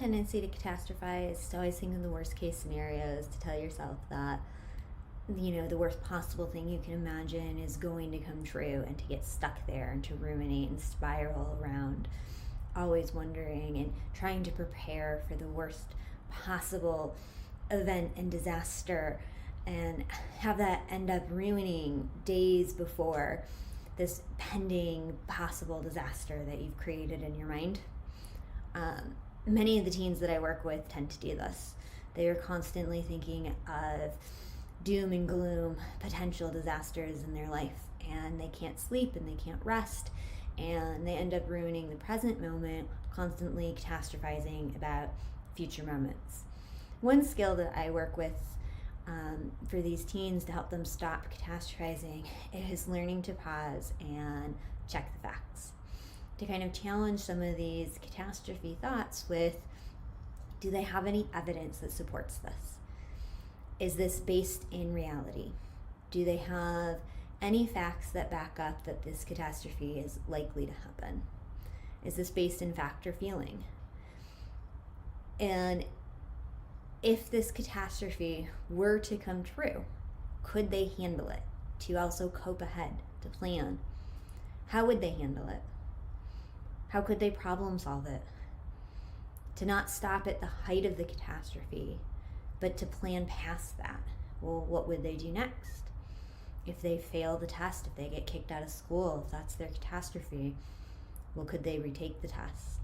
tendency to catastrophize, to always think of the worst case scenarios, to tell yourself that, the worst possible thing you can imagine is going to come true, and to get stuck there and to ruminate and spiral around, always wondering and trying to prepare for the worst possible event and disaster, and have that end up ruining days before this pending possible disaster that you've created in your mind. Many of the teens that I work with tend to do this. They are constantly thinking of doom and gloom, potential disasters in their life, and they can't sleep and they can't rest, and they end up ruining the present moment, constantly catastrophizing about future moments. One skill that I work with for these teens to help them stop catastrophizing is learning to pause and check the facts, to kind of challenge some of these catastrophe thoughts with, do they have any evidence that supports this? Is this based in reality? Do they have any facts that back up that this catastrophe is likely to happen? Is this based in fact or feeling? And if this catastrophe were to come true, could they handle it? To also cope ahead, to plan. How would they handle it? How could they problem solve it? To not stop at the height of the catastrophe, but to plan past that. Well, what would they do next? If they fail the test, if they get kicked out of school, if that's their catastrophe, well, could they retake the test?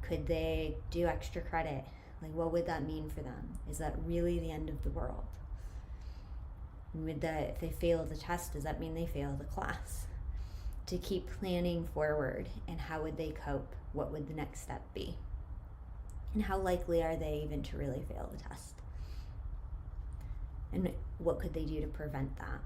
Could they do extra credit? Like, what would that mean for them? Is that really the end of the world? If they fail the test, does that mean they fail the class? To keep planning forward, and how would they cope? What would the next step be? And how likely are they even to really fail the test? And what could they do to prevent that?